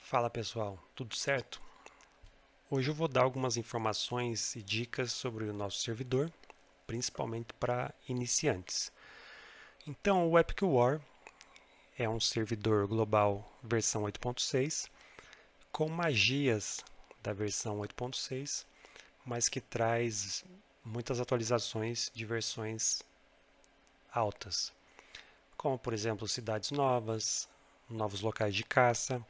Fala pessoal, tudo certo? Hoje eu vou dar algumas informações e dicas sobre o nosso servidor, principalmente para iniciantes. Então, o Epic War é um servidor global versão 8.6 com magias da versão 8.6, mas que traz muitas atualizações de versões altas, como por exemplo cidades novas, novos locais de caça,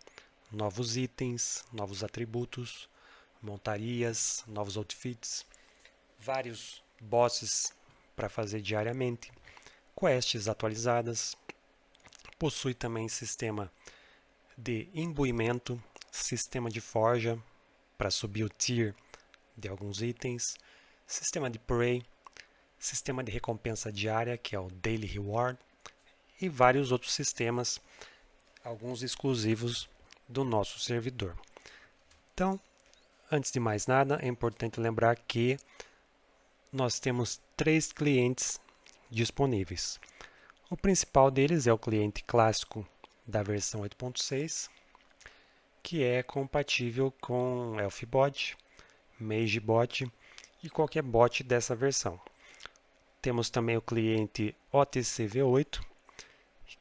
novos itens, novos atributos, montarias, novos outfits, vários bosses para fazer diariamente, quests atualizadas, possui também sistema de imbuimento, sistema de forja para subir o tier de alguns itens, sistema de prey, sistema de recompensa diária, que é o Daily Reward, e vários outros sistemas, alguns exclusivos do nosso servidor. Então, antes de mais nada, é importante lembrar que nós temos 3 clientes disponíveis. O principal deles é o cliente clássico da versão 8.6, que é compatível com Elfbot, MageBot e qualquer bot dessa versão. Temos também o cliente OTC-V8,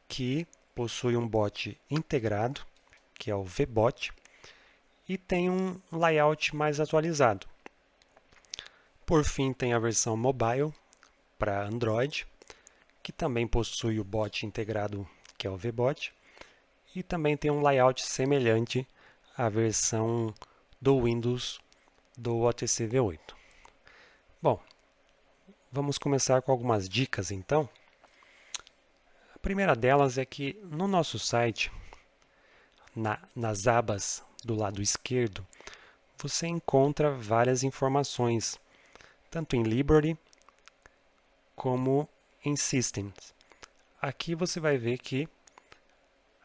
que possui um bot integrado, que é o VBot, e tem um layout mais atualizado. Por fim, tem a versão mobile para Android, que também possui o bot integrado, que é o VBot, e também tem um layout semelhante à versão do Windows do OTC V8. Bom, vamos começar com algumas dicas então. A primeira delas é que no nosso site, nas abas do lado esquerdo, você encontra várias informações, tanto em Library como em Systems. Aqui você vai ver que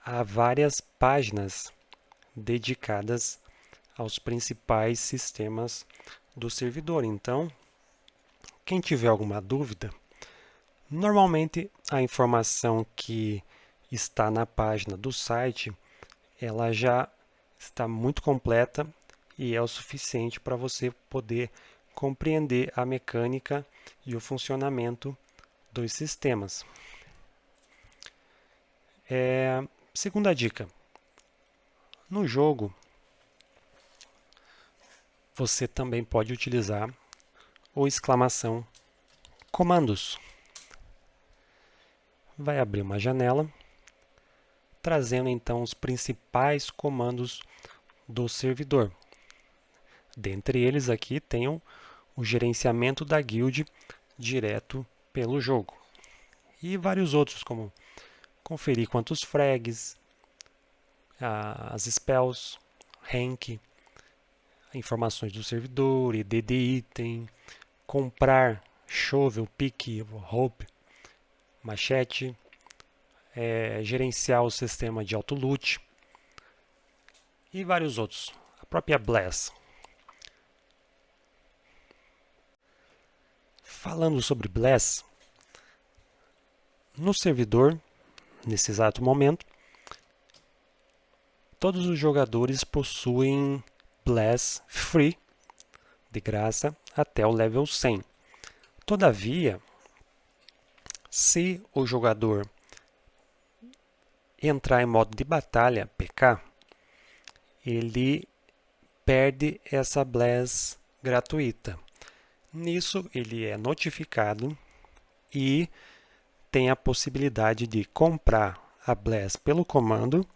há várias páginas dedicadas aos principais sistemas do servidor. Então, quem tiver alguma dúvida, normalmente a informação que está na página do site, ela já está muito completa e é o suficiente para você poder compreender a mecânica e o funcionamento dos sistemas. Segunda dica: no jogo você também pode utilizar o exclamação comandos. Vai abrir uma janela, trazendo então os principais comandos do servidor. Dentre eles aqui tem o gerenciamento da guild direto pelo jogo. E vários outros, como conferir quantos frags, as spells, rank, informações do servidor, ID de item, comprar shovel, pique, rope, machete, gerenciar o sistema de auto-loot e vários outros. A própria Bless. Falando sobre Bless, no servidor, nesse exato momento, todos os jogadores possuem Bless Free, de graça, até o level 100. Todavia, se o jogador entrar em modo de batalha, PK, ele perde essa Bless gratuita. Nisso, ele é notificado e tem a possibilidade de comprar a Bless pelo comando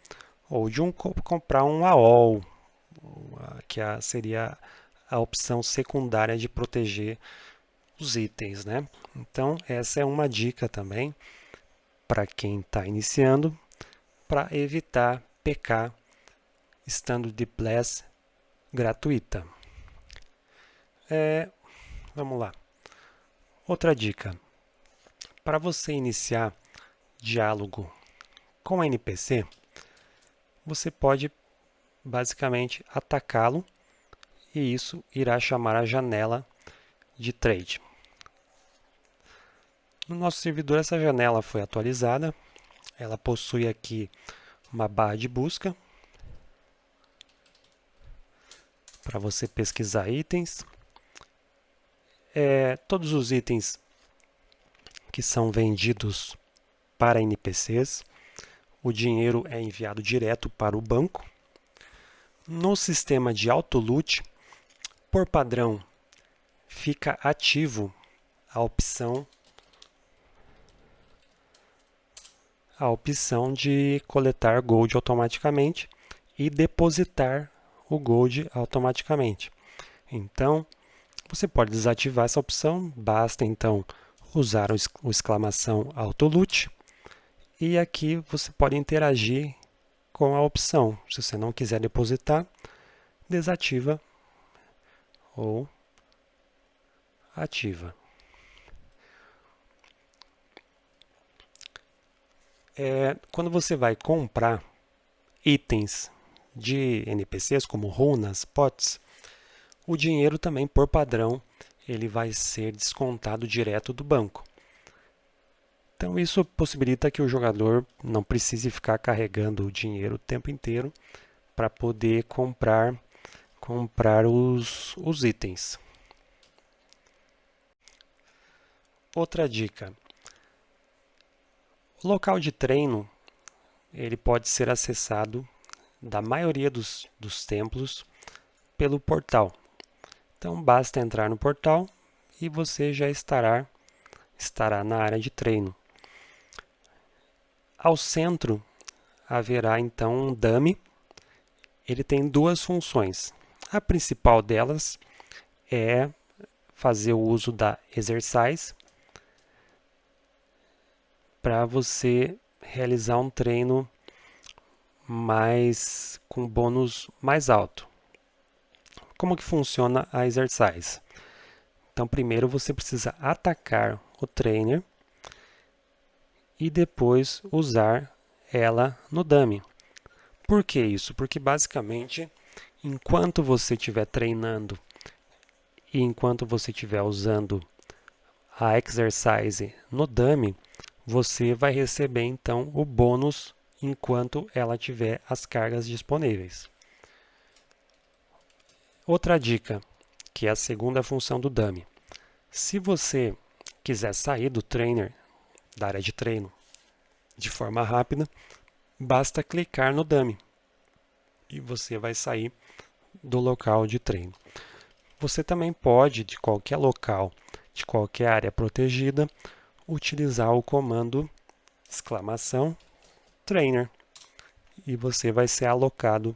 ou de comprar um AOL, que seria a opção secundária de proteger os itens, né? Então, essa é uma dica também para quem está iniciando, para evitar PK estando de Bless gratuita. Vamos lá. Outra dica. Para você iniciar diálogo com NPC, você pode basicamente atacá-lo e isso irá chamar a janela de trade. No nosso servidor, essa janela foi atualizada. Ela possui aqui uma barra de busca, para você pesquisar itens. Todos os itens que são vendidos para NPCs, o dinheiro é enviado direto para o banco. No sistema de autoloot, por padrão, fica ativo a opção de coletar gold automaticamente e depositar o gold automaticamente. Então, você pode desativar essa opção, basta então usar o exclamação autoloot e aqui você pode interagir com a opção. Se você não quiser depositar, desativa ou ativa. Quando você vai comprar itens de NPCs, como runas, pots, o dinheiro também, por padrão, ele vai ser descontado direto do banco. Então isso possibilita que o jogador não precise ficar carregando o dinheiro o tempo inteiro para poder comprar os itens. Outra dica. O local de treino ele pode ser acessado da maioria dos templos pelo portal. Então basta entrar no portal e você já estará na área de treino. Ao centro haverá então um dummy. Ele tem duas funções. A principal delas é fazer o uso da exercise para você realizar um treino com bônus mais alto. Como que funciona a exercise? Então, primeiro você precisa atacar o trainer e depois usar ela no dummy. Por que isso? Porque basicamente, enquanto você estiver treinando e enquanto você estiver usando a exercise no dummy, você vai receber então o bônus enquanto ela tiver as cargas disponíveis. Outra dica, que é a segunda função do dummy. Se você quiser sair do trainer, da área de treino, de forma rápida, basta clicar no dummy e você vai sair do local de treino. Você também pode, de qualquer local, de qualquer área protegida, utilizar o comando !trainer e você vai ser alocado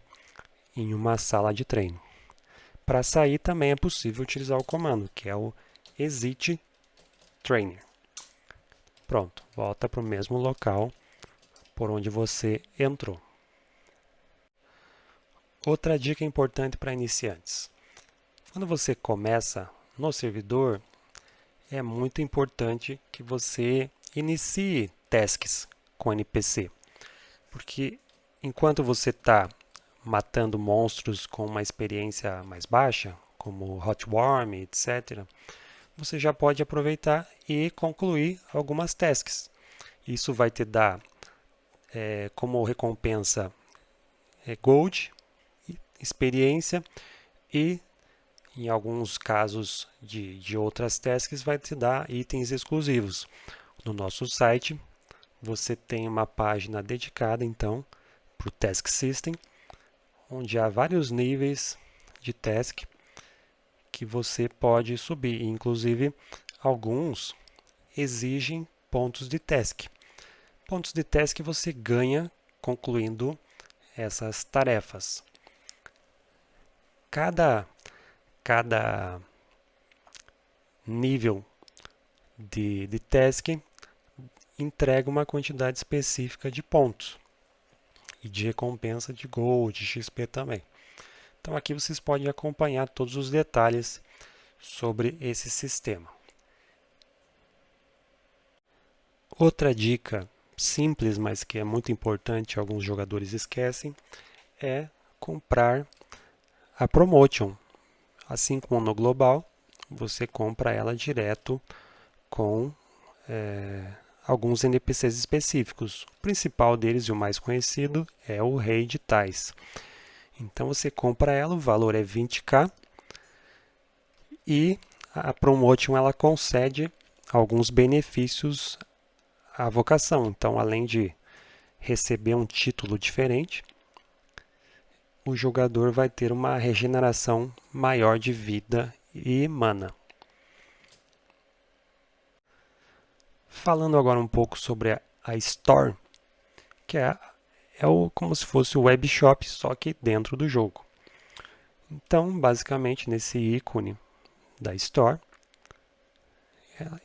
em uma sala de treino. Para sair também é possível utilizar o comando, que é o exit trainer. Pronto, volta para o mesmo local por onde você entrou. Outra dica importante para iniciantes. Quando você começa no servidor, é muito importante que você inicie tasks com NPC. Porque enquanto você está matando monstros com uma experiência mais baixa, como Hot Worm, etc., você já pode aproveitar e concluir algumas tasks. Isso vai te dar como recompensa Gold, experiência e, em alguns casos de outras tasks, vai te dar itens exclusivos. No nosso site, você tem uma página dedicada, então, para o Task System, onde há vários níveis de task que você pode subir. Inclusive, alguns exigem pontos de task. Pontos de task você ganha concluindo essas tarefas. Cada nível de task entrega uma quantidade específica de pontos e de recompensa de Gold, de XP também. Então aqui vocês podem acompanhar todos os detalhes sobre esse sistema. Outra dica simples, mas que é muito importante, alguns jogadores esquecem, é comprar a Promotion. Assim como no Global, você compra ela direto com alguns NPCs específicos. O principal deles e o mais conhecido é o Rei de Tais. Então você compra ela, o valor é 20k e a Promotion ela concede alguns benefícios à vocação. Então, além de receber um título diferente, o jogador vai ter uma regeneração maior de vida e mana. Falando agora um pouco sobre a Store, que é como se fosse o web shop, só que dentro do jogo. Então, basicamente, nesse ícone da Store,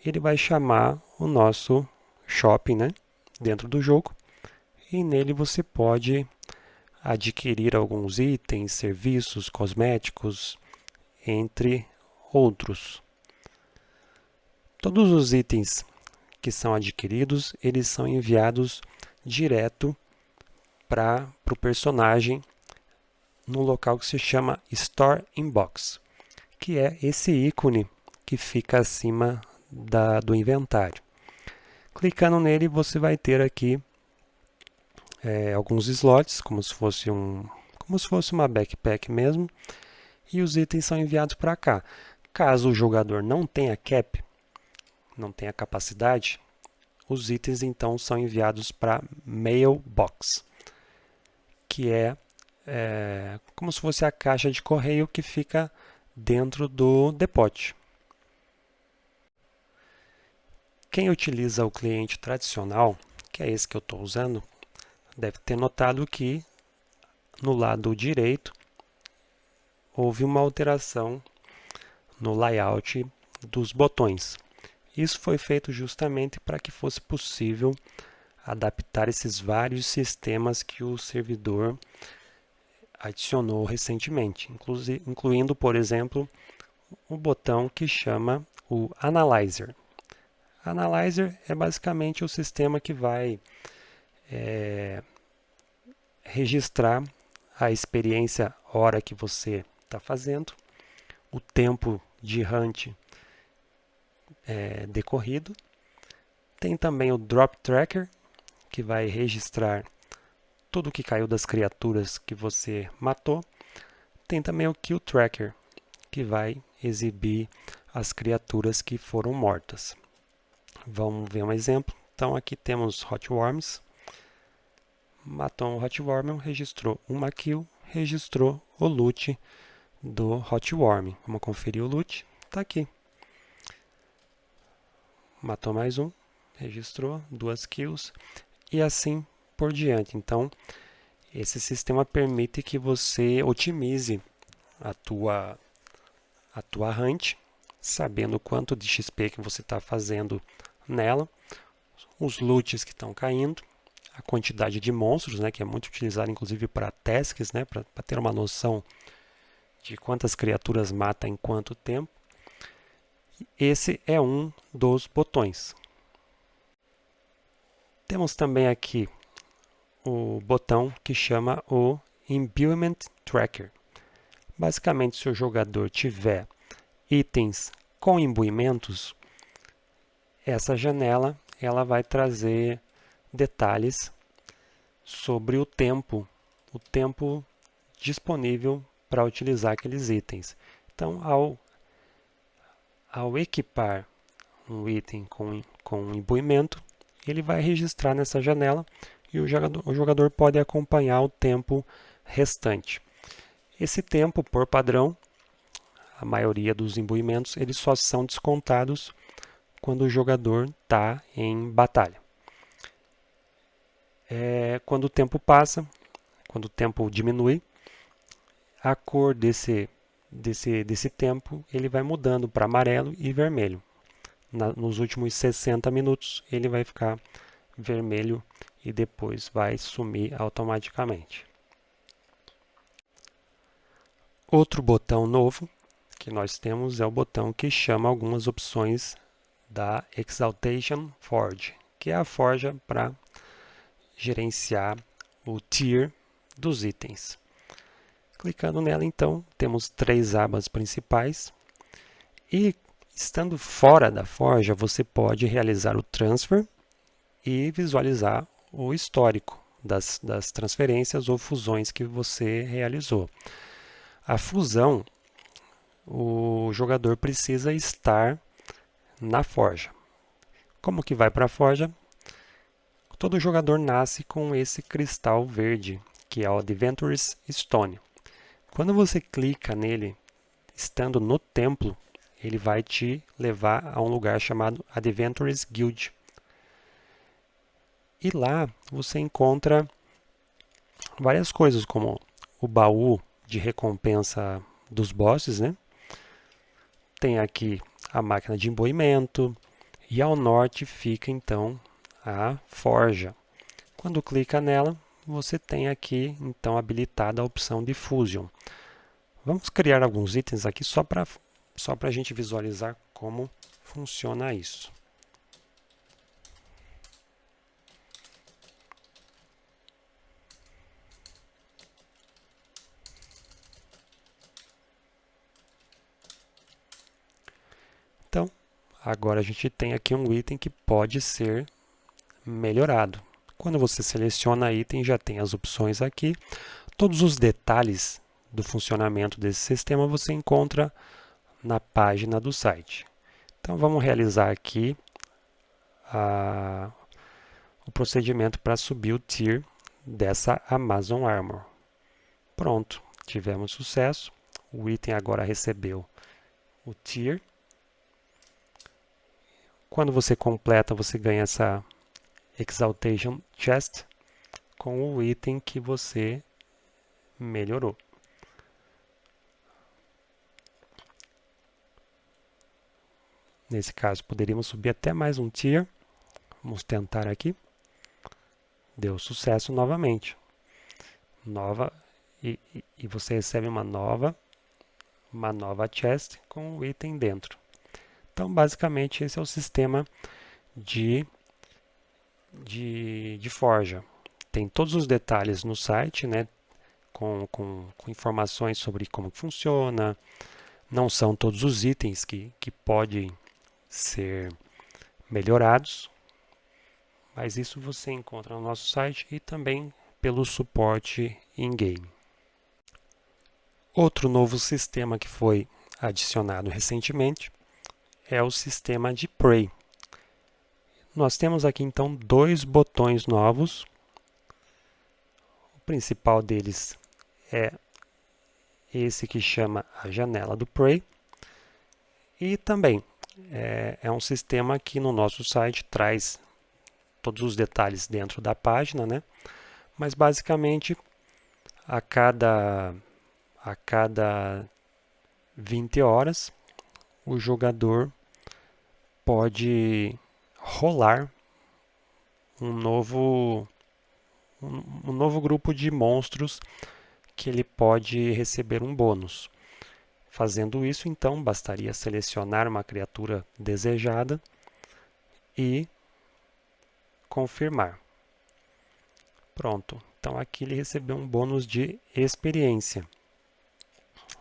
ele vai chamar o nosso shopping, né, dentro do jogo, e nele você pode adquirir alguns itens, serviços, cosméticos, entre outros. Todos os itens que são adquiridos, eles são enviados direto para o personagem no local que se chama Store Inbox, que é esse ícone que fica acima do inventário. Clicando nele, você vai ter aqui alguns slots, como se fosse uma backpack mesmo, e os itens são enviados para cá. Caso o jogador não tenha cap, não tenha capacidade, os itens então são enviados para Mailbox, que é como se fosse a caixa de correio que fica dentro do depot. Quem utiliza o cliente tradicional, que é esse que eu estou usando, deve ter notado que no lado direito houve uma alteração no layout dos botões. Isso foi feito justamente para que fosse possível adaptar esses vários sistemas que o servidor adicionou recentemente, incluindo, por exemplo, o botão que chama o Analyzer. Analyzer é basicamente o sistema que vai registrar a experiência hora que você está fazendo, o tempo de hunt decorrido. Tem também o Drop Tracker, que vai registrar tudo que caiu das criaturas que você matou. Tem também o Kill Tracker, que vai exibir as criaturas que foram mortas. Vamos ver um exemplo. Então aqui temos Hot Worms. Matou um Hot Worm, registrou uma kill, registrou o loot do Hot Worm. Vamos conferir o loot. Está aqui. Matou mais um, registrou 2 kills e assim por diante. Então, esse sistema permite que você otimize a tua hunt, sabendo quanto de XP que você está fazendo nela, os loots que estão caindo, a quantidade de monstros, né, que é muito utilizado inclusive para tasks, né, para ter uma noção de quantas criaturas mata em quanto tempo. Esse é um dos botões. Temos também aqui o botão que chama o Imbuement Tracker. Basicamente, se o jogador tiver itens com imbuimentos, essa janela ela vai trazer detalhes sobre o tempo disponível para utilizar aqueles itens. Então, ao equipar um item com imbuimento, ele vai registrar nessa janela e o jogador pode acompanhar o tempo restante. Esse tempo, por padrão, a maioria dos imbuimentos, eles só são descontados quando o jogador está em batalha. Quando o tempo passa, quando o tempo diminui, a cor desse tempo ele vai mudando para amarelo e vermelho. Nos últimos 60 minutos ele vai ficar vermelho e depois vai sumir automaticamente. Outro botão novo que nós temos é o botão que chama algumas opções da Exaltation Forge, que é a forja para gerenciar o tier dos itens. Clicando nela, então, temos 3 abas principais e, estando fora da forja, você pode realizar o transfer e visualizar o histórico das transferências ou fusões que você realizou. A fusão, o jogador precisa estar na forja. Como que vai para a forja? Todo jogador nasce com esse cristal verde, que é o Adventurer's Stone. Quando você clica nele, estando no templo, ele vai te levar a um lugar chamado Adventurer's Guild. E lá você encontra várias coisas, como o baú de recompensa dos bosses, né? Tem aqui a máquina de imbuimento, e ao norte fica então a forja. Quando clica nela, você tem aqui então habilitada a opção de Fusion. Vamos criar alguns itens aqui só para a gente visualizar como funciona isso. Então, agora a gente tem aqui um item que pode ser melhorado. Quando você seleciona item, já tem as opções aqui. Todos os detalhes do funcionamento desse sistema você encontra na página do site. Então vamos realizar aqui o procedimento para subir o tier dessa Amazon Armor. Pronto, tivemos sucesso. O item agora recebeu o tier. Quando você completa, você ganha essa Exaltation Chest com o item que você melhorou. Nesse caso, poderíamos subir até mais um tier. Vamos tentar aqui. Deu sucesso novamente. E você recebe uma nova chest com o item dentro. Então, basicamente, esse é o sistema de forja. Tem todos os detalhes no site, né? Com informações sobre como funciona. Não são todos os itens que podem ser melhorados, mas isso você encontra no nosso site e também pelo suporte in-game. Outro novo sistema que foi adicionado recentemente é o sistema de Prey. Nós temos aqui então dois botões novos. O principal deles é esse que chama a janela do Prey. E também é um sistema que no nosso site traz todos os detalhes dentro da página, né? Mas basicamente a cada 20 horas o jogador pode rolar um novo grupo de monstros que ele pode receber um bônus. Fazendo isso, então, bastaria selecionar uma criatura desejada e confirmar. Pronto. Então, aqui ele recebeu um bônus de experiência.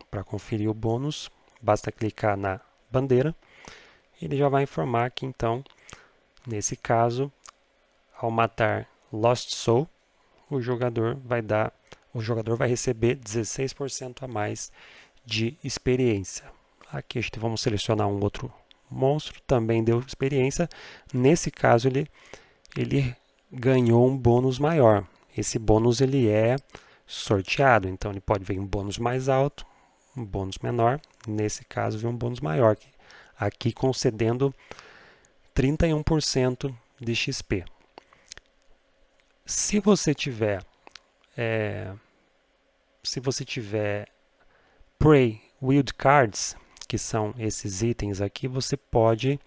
Para conferir o bônus, basta clicar na bandeira. Ele já vai informar que, então, nesse caso, ao matar Lost Soul, o jogador vai receber 16% a mais de experiência. Aqui vamos selecionar um outro monstro, também deu experiência. Nesse caso ele ganhou um bônus maior. Esse bônus ele é sorteado, então ele pode vir um bônus mais alto, um bônus menor. Nesse caso veio um bônus maior, aqui concedendo 31% de XP. Se você tiver Prey Wild Cards, que são esses itens aqui, você pode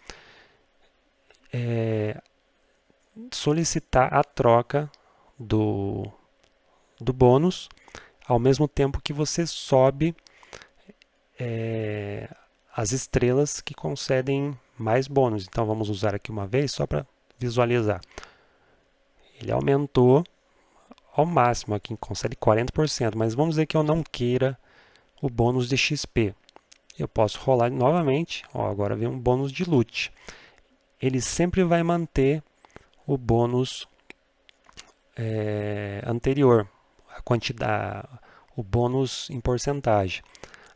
solicitar a troca do bônus, ao mesmo tempo que você sobe as estrelas que concedem mais bônus. Então vamos usar aqui uma vez só para visualizar. Ele aumentou ao máximo, aqui concede 40%, mas vamos dizer que eu não queira o bônus de XP. Eu posso rolar novamente, agora vem um bônus de loot. Ele sempre vai manter o bônus anterior, a quantidade, o bônus em porcentagem.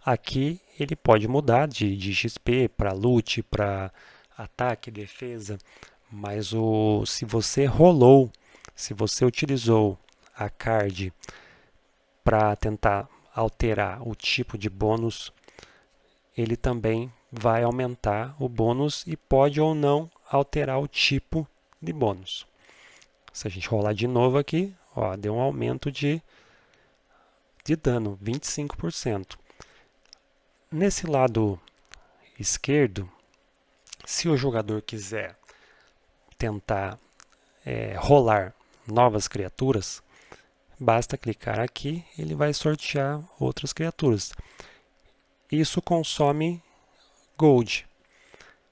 Aqui ele pode mudar de XP para loot, para ataque, defesa, mas se você rolou, se você utilizou a card para tentar alterar o tipo de bônus, ele também vai aumentar o bônus e pode ou não alterar o tipo de bônus. Se a gente rolar de novo aqui, ó, deu um aumento de dano, 25%. Nesse lado esquerdo, se o jogador quiser tentar rolar novas criaturas, basta clicar aqui, ele vai sortear outras criaturas. Isso consome Gold.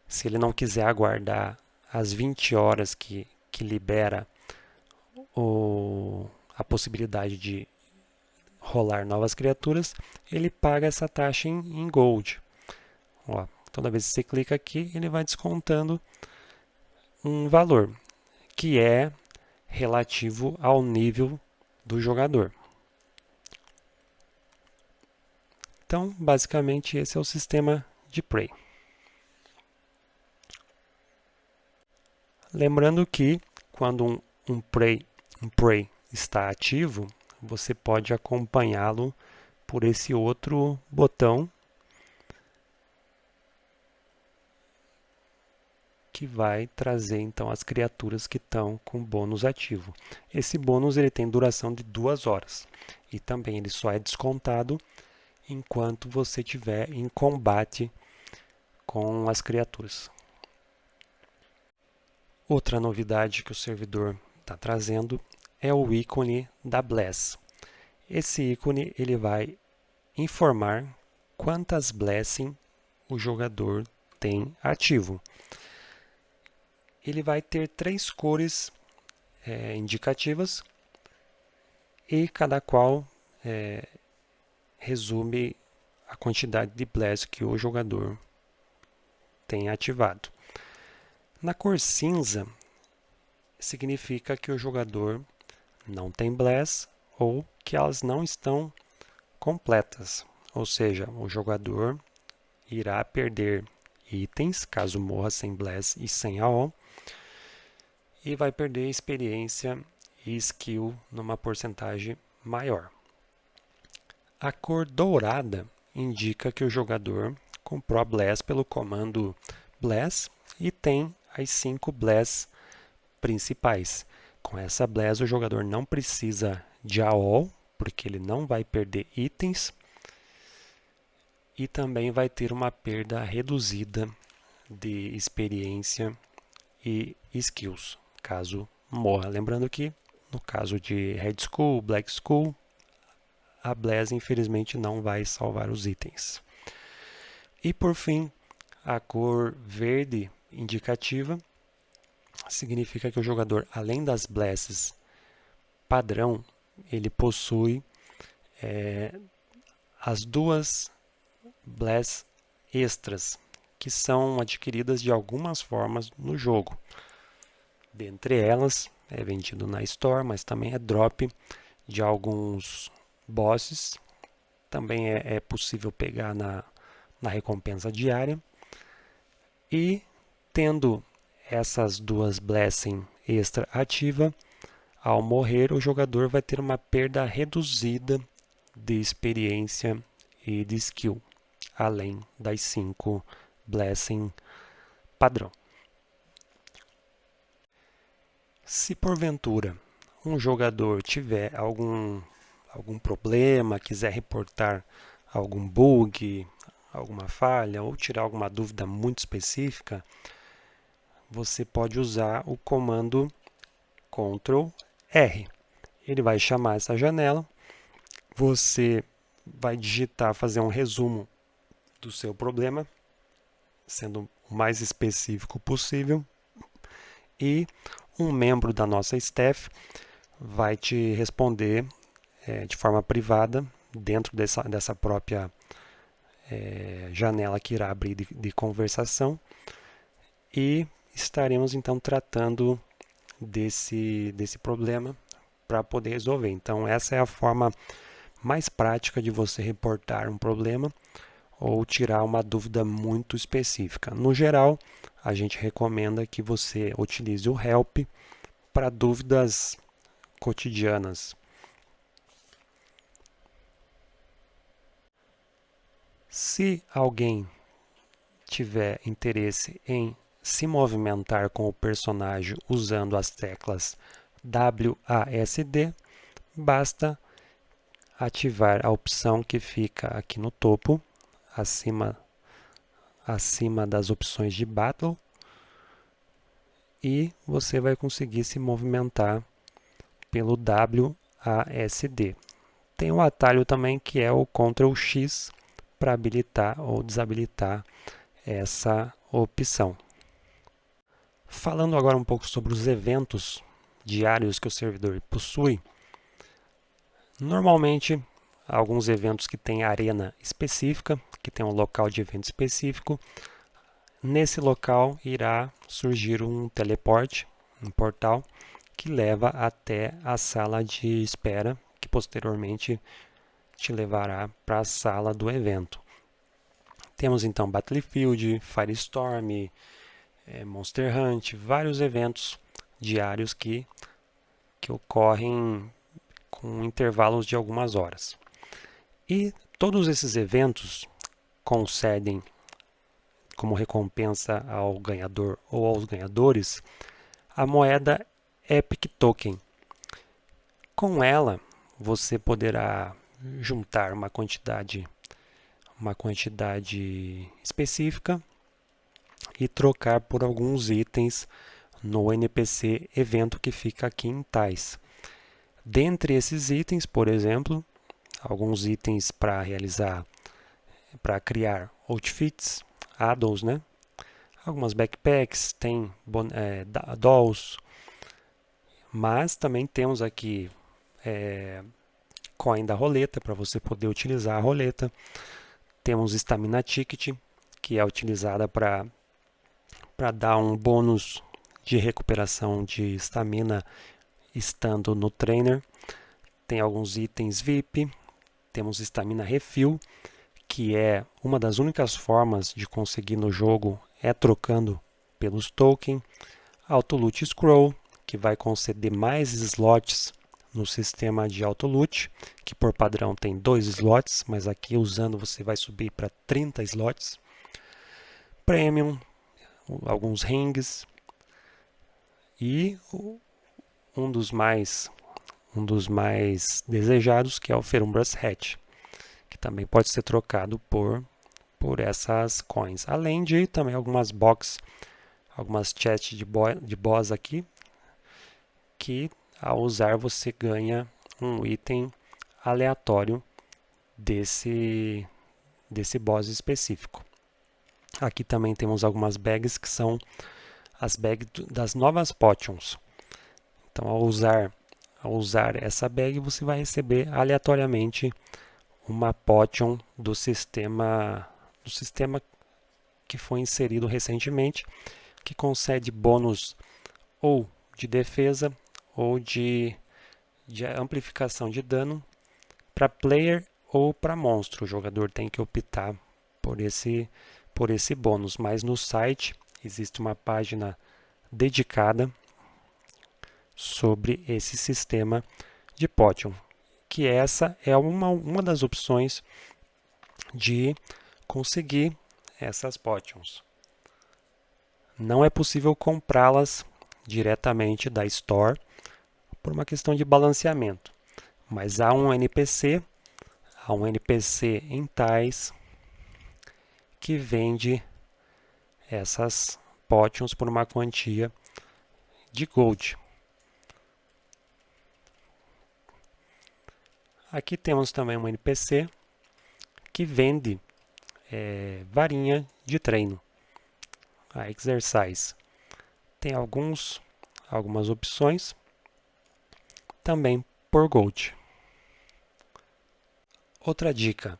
Se ele não quiser aguardar as 20 horas que libera a possibilidade de rolar novas criaturas, ele paga essa taxa em Gold. Ó, toda vez que você clica aqui, ele vai descontando um valor que é relativo ao nível do jogador. Então, basicamente, esse é o sistema de Prey. Lembrando que quando um Prey está ativo, você pode acompanhá-lo por esse outro botão que vai trazer então as criaturas que estão com bônus ativo. Esse bônus ele tem duração de 2 horas e também ele só é descontado enquanto você estiver em combate com as criaturas. Outra novidade que o servidor está trazendo é o ícone da Bless. Esse ícone ele vai informar quantas Blessing o jogador tem ativo. Ele vai ter 3 cores indicativas e cada qual resume a quantidade de Bless que o jogador tem ativado. Na cor cinza, significa que o jogador não tem Bless ou que elas não estão completas, ou seja, o jogador irá perder itens caso morra sem Bless e sem AO, e vai perder experiência e skill numa porcentagem maior. A cor dourada indica que o jogador comprou a Bless pelo comando Bless e tem as 5 Bless principais. Com essa Bless o jogador não precisa de AO, porque ele não vai perder itens e também vai ter uma perda reduzida de experiência e skills, caso morra. Lembrando que no caso de Red Skull, Black Skull, a Bless infelizmente não vai salvar os itens. E por fim, a cor verde indicativa significa que o jogador, além das Blesses padrão, ele possui as 2 Bless extras, que são adquiridas de algumas formas no jogo. Dentre elas, é vendido na Store, mas também é drop de alguns bosses. Também é possível pegar na recompensa diária. E tendo essas 2 Blessing extra ativa, ao morrer o jogador vai ter uma perda reduzida de experiência e de skill, além das 5 Blessing padrão. Se porventura um jogador tiver algum problema, quiser reportar algum bug, alguma falha ou tirar alguma dúvida muito específica, você pode usar o comando Ctrl R. Ele vai chamar essa janela, você vai digitar, fazer um resumo do seu problema, sendo o mais específico possível, e um membro da nossa staff vai te responder de forma privada, dentro dessa própria janela que irá abrir de conversação, e estaremos então tratando desse problema para poder resolver. Então essa é a forma mais prática de você reportar um problema ou tirar uma dúvida muito específica. No geral, a gente recomenda que você utilize o help para dúvidas cotidianas. Se alguém tiver interesse em se movimentar com o personagem usando as teclas WASD, basta ativar a opção que fica aqui no topo, acima das opções de Battle, e você vai conseguir se movimentar pelo WASD. Tem um atalho também que é o Ctrl X para habilitar ou desabilitar essa opção. Falando agora um pouco sobre os eventos diários que o servidor possui, normalmente alguns eventos que têm arena específica, que tem um local de evento específico, nesse local irá surgir um teleporte, um portal, que leva até a sala de espera, que posteriormente te levará para a sala do evento. Temos então Battlefield, Firestorm, Monster Hunt, vários eventos diários que ocorrem com intervalos de algumas horas. E todos esses eventos concedem como recompensa ao ganhador ou aos ganhadores a moeda Epic Token. Com ela, você poderá juntar uma quantidade específica e trocar por alguns itens no NPC evento que fica aqui em Tais. Dentre esses itens, por exemplo, alguns itens para criar outfits, addons, né? Algumas backpacks, tem dolls, mas também temos aqui coin da roleta, para você poder utilizar a roleta. Temos Stamina Ticket, que é utilizada para dar um bônus de recuperação de estamina estando no trainer. Tem alguns itens VIP, temos Stamina Refill, que é uma das únicas formas de conseguir no jogo é trocando pelos tokens. Autoloot Scroll, que vai conceder mais slots no sistema de Autoloot, que por padrão tem 2 slots, mas aqui usando você vai subir para 30 slots. Premium, alguns rings e um dos mais desejados, que é o Ferumbras Hatch, que também pode ser trocado por essas coins. Além de também algumas box, algumas chests de boss aqui, que ao usar você ganha um item aleatório desse boss específico. Aqui também temos algumas bags que são as bags das novas potions. Então ao usar essa bag você vai receber aleatoriamente uma potion do sistema que foi inserido recentemente, que concede bônus ou de defesa ou de amplificação de dano para player ou para monstro. O jogador tem que optar por esse bônus, mas no site existe uma página dedicada sobre esse sistema de potion, que essa é uma das opções de conseguir essas potions. Não é possível comprá-las diretamente da Store por uma questão de balanceamento, mas há um NPC em Tais que vende essas potions por uma quantia de gold. Aqui temos também um NPC que vende varinha de treino, a Exercise. Tem algumas opções também por gold. Outra dica: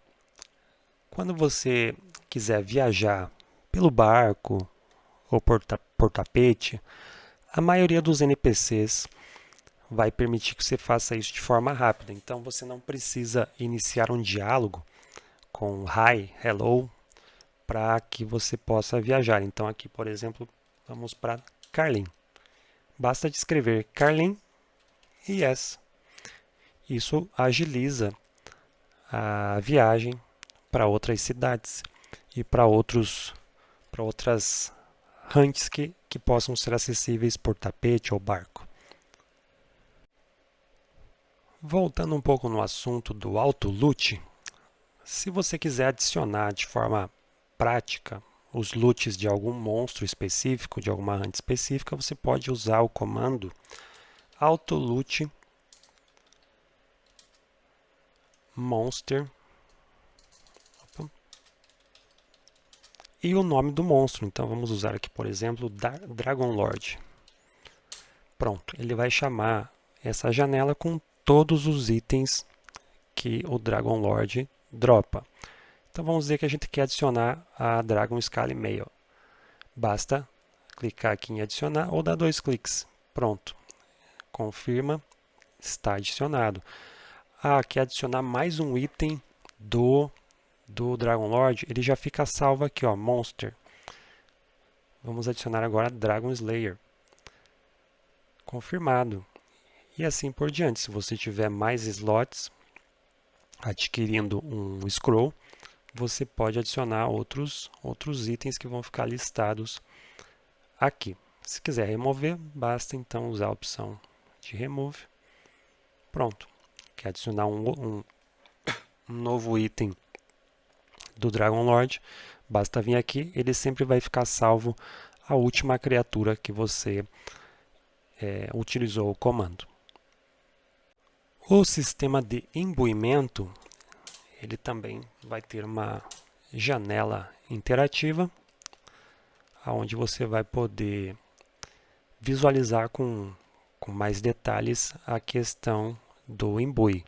quando você quiser viajar pelo barco ou por tapete, a maioria dos NPCs vai permitir que você faça isso de forma rápida. Então você não precisa iniciar um diálogo com hi, hello, para que você possa viajar. Então aqui, por exemplo, vamos para Carlin. Basta escrever Carlin e yes. Isso agiliza a viagem para outras cidades e para outras hunts que possam ser acessíveis por tapete ou barco. Voltando um pouco no assunto do auto-loot, se você quiser adicionar de forma prática os loots de algum monstro específico, de alguma hunt específica, você pode usar o comando auto-loot monster e o nome do monstro. Então vamos usar aqui, por exemplo, Dragon Lord. Pronto, ele vai chamar essa janela com todos os itens que o Dragon Lord dropa. Então vamos dizer que a gente quer adicionar a Dragon Scale Mail. Basta clicar aqui em adicionar ou dar 2 cliques. Pronto. Confirma, está adicionado. Quer adicionar mais um item do Dragon Lord, ele já fica salvo aqui, ó, Monster. Vamos adicionar agora Dragon Slayer. Confirmado. E assim por diante. Se você tiver mais slots adquirindo um scroll, você pode adicionar outros itens que vão ficar listados aqui. Se quiser remover, basta então usar a opção de Remove. Pronto. Quer adicionar um novo item do Dragon Lord, basta vir aqui, ele sempre vai ficar salvo a última criatura que você utilizou o comando. O sistema de imbuimento, ele também vai ter uma janela interativa, onde você vai poder visualizar com mais detalhes a questão do imbui.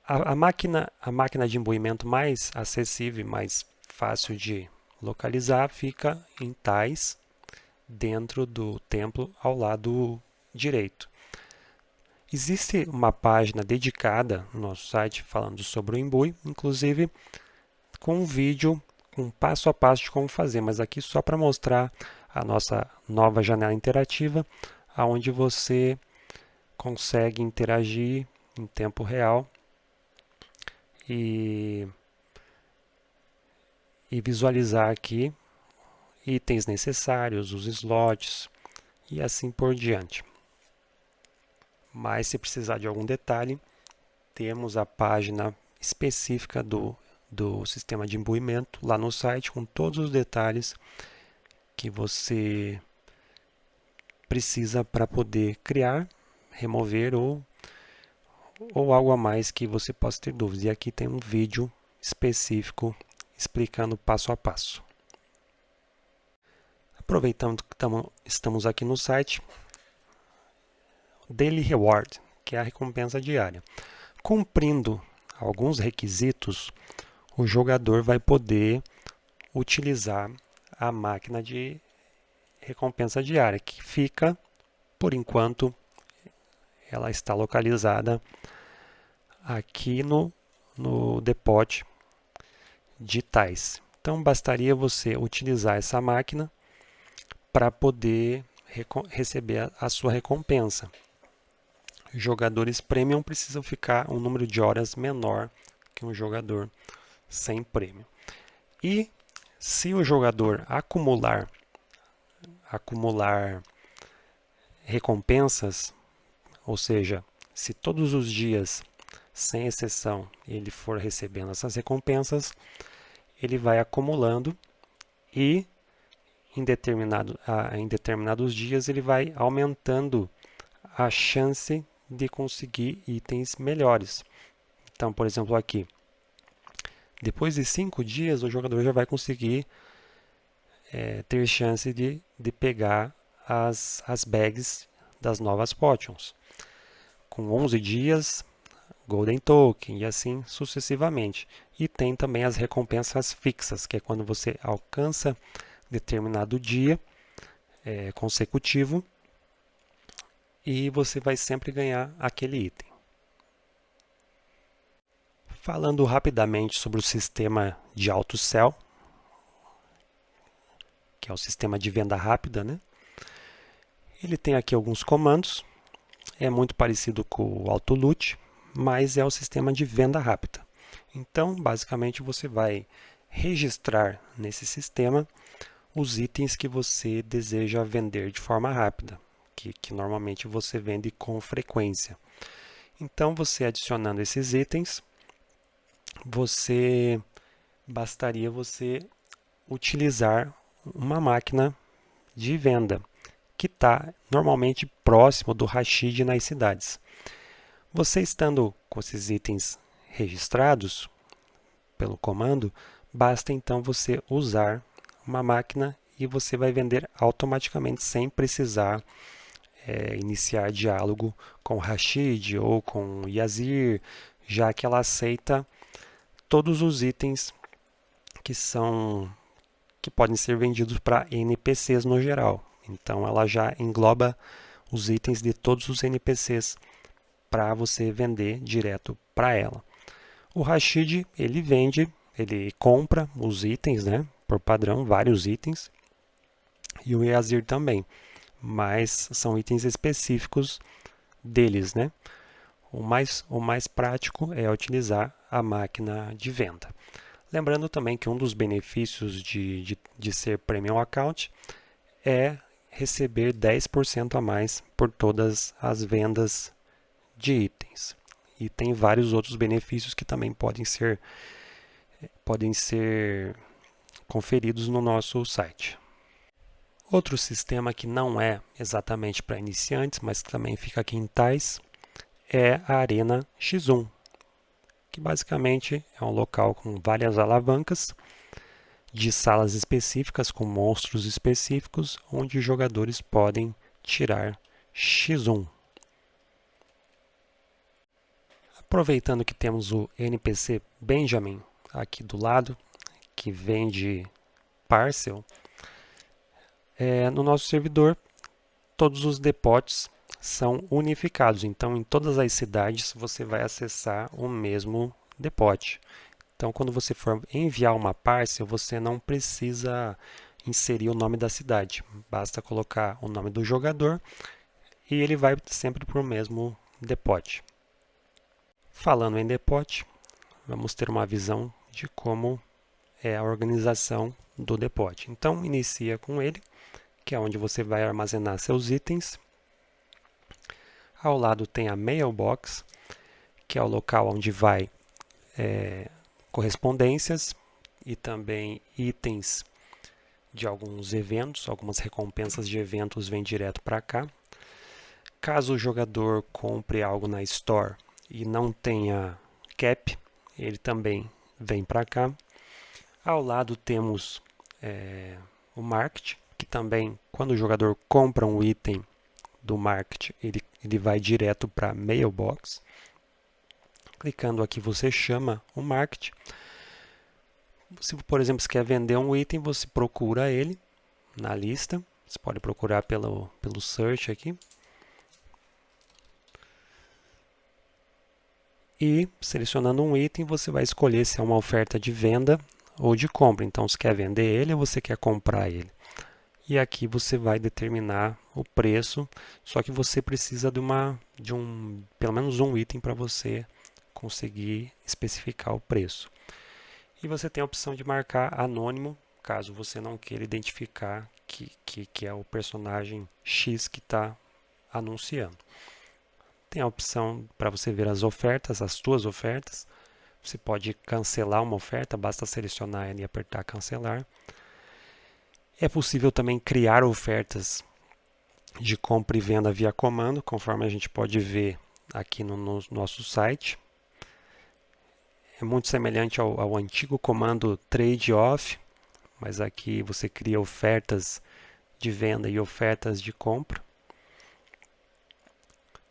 A máquina de imbuimento mais acessível, mais fácil de localizar, fica em Tais, dentro do templo ao lado direito. Existe uma página dedicada no nosso site falando sobre o imbui, inclusive com um vídeo, um passo a passo de como fazer, mas aqui só para mostrar a nossa nova janela interativa, onde você consegue interagir em tempo real e visualizar aqui itens necessários, os slots e assim por diante. Mas se precisar de algum detalhe, temos a página específica do sistema de imbuimento lá no site com todos os detalhes que você precisa para poder criar, remover ou algo a mais que você possa ter dúvidas. E aqui tem um vídeo específico explicando passo a passo. Aproveitando que estamos aqui no site, Daily Reward, que é a recompensa diária. Cumprindo alguns requisitos, o jogador vai poder utilizar a máquina de recompensa diária, que fica, por enquanto, ela está localizada aqui no depot de Tais. Então bastaria você utilizar essa máquina para poder receber a sua recompensa. Jogadores premium precisam ficar um número de horas menor que um jogador sem prêmio. E se o jogador acumular recompensas, ou seja, se todos os dias, sem exceção, ele for recebendo essas recompensas, ele vai acumulando e em determinados dias ele vai aumentando a chance de conseguir itens melhores. Então, por exemplo, aqui, depois de 5 dias, o jogador já vai conseguir ter chance de pegar as bags das novas potions. Com 11 dias, Golden Token e assim sucessivamente. E tem também as recompensas fixas, que é quando você alcança determinado dia consecutivo e você vai sempre ganhar aquele item. Falando rapidamente sobre o sistema de AutoSell, que é o sistema de venda rápida, né? Ele tem aqui alguns comandos, é muito parecido com o AutoLoot, mas é o sistema de venda rápida. Então, basicamente, você vai registrar nesse sistema os itens que você deseja vender de forma rápida, que normalmente você vende com frequência. Então, você adicionando esses itens, bastaria você utilizar uma máquina de venda que está normalmente próximo do Rashid nas cidades. Você estando com esses itens registrados pelo comando, basta então você usar uma máquina e você vai vender automaticamente sem precisar iniciar diálogo com o Rashid ou com o Yazir, já que ela aceita todos os itens que podem ser vendidos para NPCs no geral. Então ela já engloba os itens de todos os NPCs para você vender direto para ela. O Rashid, ele compra os itens, né, por padrão, vários itens, e o Yazir também, mas são itens específicos deles, né? O mais prático é utilizar a máquina de venda. Lembrando também que um dos benefícios de ser Premium Account é receber 10% a mais por todas as vendas de itens. E tem vários outros benefícios que também podem ser conferidos no nosso site. Outro sistema que não é exatamente para iniciantes, mas que também fica aqui em Tais, é a Arena X1, que basicamente é um local com várias alavancas de salas específicas com monstros específicos, onde os jogadores podem tirar X1. Aproveitando que temos o NPC Benjamin aqui do lado, que vende parcel, no nosso servidor todos os depots são unificados. Então, em todas as cidades você vai acessar o mesmo depot. Então, quando você for enviar uma parcel, você não precisa inserir o nome da cidade. Basta colocar o nome do jogador e ele vai sempre para o mesmo depot. Falando em depot, vamos ter uma visão de como é a organização do depot. Então, inicia com ele, que é onde você vai armazenar seus itens. Ao lado tem a mailbox, que é o local onde vai correspondências e também itens de alguns eventos, algumas recompensas de eventos vêm direto para cá. Caso o jogador compre algo na Store e não tenha cap, ele também vem para cá. Ao lado temos o Market, que também, quando o jogador compra um item do Market, ele vai direto para a Mailbox. Clicando aqui, você chama o Market. Se, por exemplo, você quer vender um item, você procura ele na lista. Você pode procurar pelo search aqui. E, selecionando um item, você vai escolher se é uma oferta de venda ou de compra. Então, se quer vender ele ou você quer comprar ele. E aqui você vai determinar o preço, só que você precisa pelo menos um item para você conseguir especificar o preço. E você tem a opção de marcar anônimo, caso você não queira identificar que é o personagem X que está anunciando. Tem a opção para você ver as ofertas, as suas ofertas. Você pode cancelar uma oferta, basta selecionar ela e apertar cancelar. É possível também criar ofertas de compra e venda via comando, conforme a gente pode ver aqui no nosso site. É muito semelhante ao antigo comando trade off, mas aqui você cria ofertas de venda e ofertas de compra.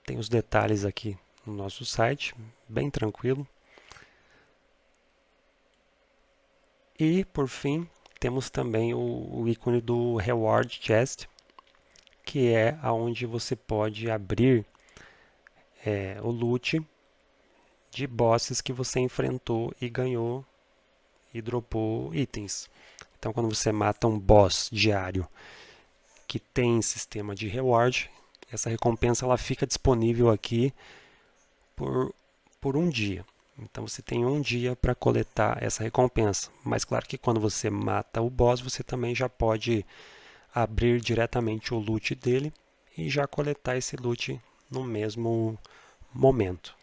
Tem os detalhes aqui no nosso site, bem tranquilo. E, por fim, temos também o ícone do Reward Chest, que é onde você pode abrir o loot de bosses que você enfrentou e ganhou e dropou itens. Então, quando você mata um boss diário que tem sistema de reward, essa recompensa ela fica disponível aqui por um dia. Então você tem um dia para coletar essa recompensa. Mas claro que quando você mata o boss, você também já pode abrir diretamente o loot dele e já coletar esse loot no mesmo momento.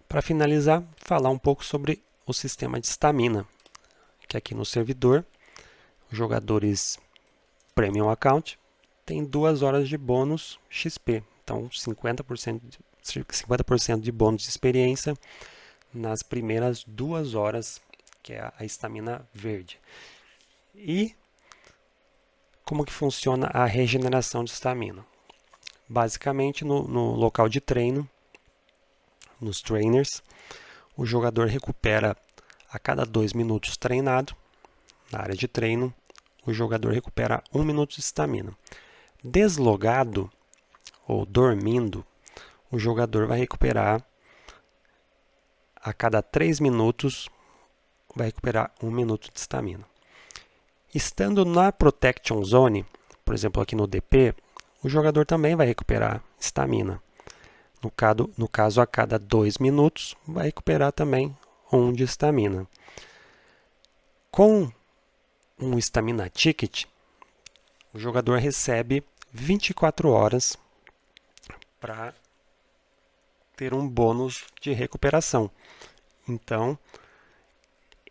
Para finalizar, falar um pouco sobre o sistema de estamina, que aqui no servidor, os jogadores Premium Account tem 2 horas de bônus XP, então 50% de bônus de experiência nas primeiras 2 horas, que é a estamina verde. E como que funciona a regeneração de estamina? Basicamente, no local de treino, nos trainers, o jogador recupera a cada 2 minutos treinado. Na área de treino, o jogador recupera 1 minuto de estamina. Deslogado ou dormindo, o jogador vai recuperar a cada 3 minutos, vai recuperar 1 minuto de estamina. Estando na Protection Zone, por exemplo aqui no DP, o jogador também vai recuperar estamina. No caso, a cada 2 minutos, vai recuperar também 1 de estamina. Com um Stamina Ticket, o jogador recebe 24 horas para ter um bônus de recuperação. Então,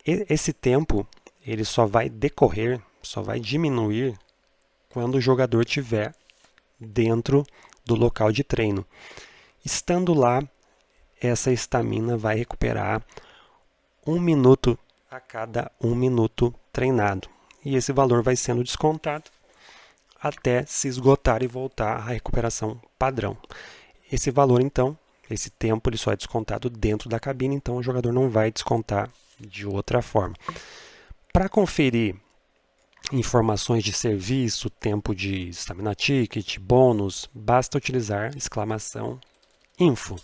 esse tempo ele só vai decorrer, só vai diminuir quando o jogador estiver dentro do local de treino. Estando lá, essa estamina vai recuperar 1 minuto a cada 1 minuto treinado. E esse valor vai sendo descontado até se esgotar e voltar à recuperação padrão. Esse valor, então, esse tempo, ele só é descontado dentro da cabine, então o jogador não vai descontar de outra forma. Para conferir informações de serviço, tempo de Stamina Ticket, bônus, basta utilizar !info,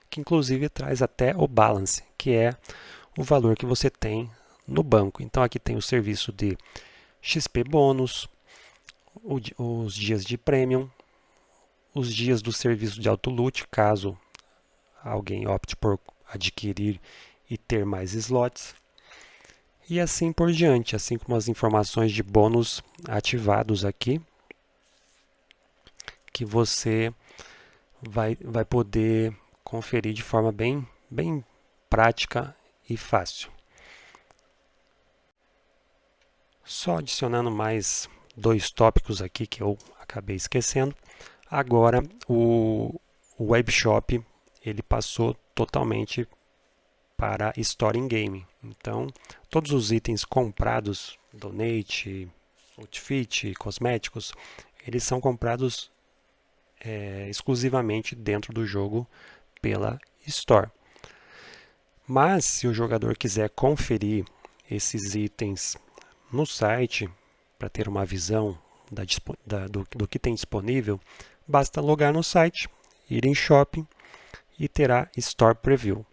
que inclusive traz até o balance, que é o valor que você tem no banco. Então aqui tem o serviço de XP bônus, os dias de Premium, os dias do serviço de autoloot, caso alguém opte por adquirir e ter mais slots, e assim por diante, assim como as informações de bônus ativados aqui, que você vai poder conferir de forma bem prática e fácil. Só adicionando mais 2 tópicos aqui que eu acabei esquecendo. Agora o webshop ele passou totalmente para Store in Game. Então, todos os itens comprados, donate, outfit, cosméticos, eles são comprados exclusivamente dentro do jogo pela Store. Mas, se o jogador quiser conferir esses itens no site, para ter uma visão do que tem disponível, basta logar no site, ir em Shopping e terá Store Preview.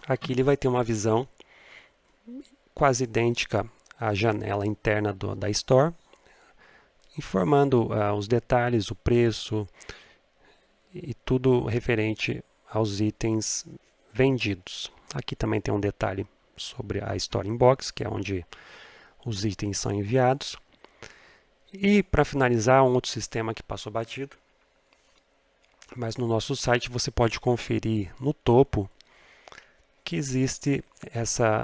Aqui ele vai ter uma visão quase idêntica à janela interna da Store, informando os detalhes, o preço e tudo referente aos itens vendidos. Aqui também tem um detalhe sobre a Store Inbox, que é onde os itens são enviados. E para finalizar, um outro sistema que passou batido, mas no nosso site você pode conferir no topo que existe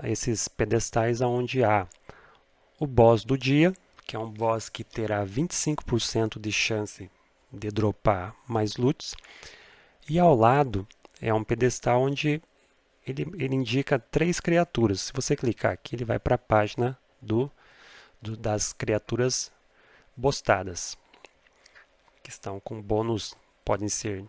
esses pedestais onde há o boss do dia, que é um boss que terá 25% de chance de dropar mais loots, e ao lado é um pedestal onde ele indica 3 criaturas. Se você clicar aqui, ele vai para a página das criaturas bostadas, que estão com bônus, podem ser,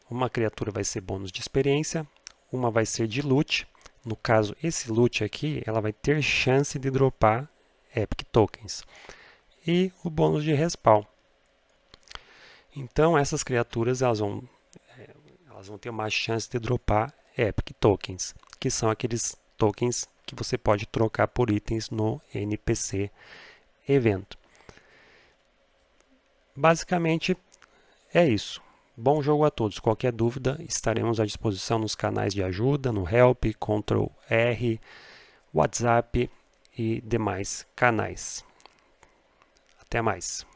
uma criatura vai ser bônus de experiência, uma vai ser de loot. No caso, esse loot aqui, ela vai ter chance de dropar Epic Tokens. e o bônus de respawn. Então essas criaturas elas vão ter uma chance de dropar Epic Tokens, que são aqueles tokens que você pode trocar por itens no NPC evento. Basicamente é isso. Bom jogo a todos. Qualquer dúvida, estaremos à disposição nos canais de ajuda, no Help, Ctrl+R, WhatsApp e demais canais. Até mais.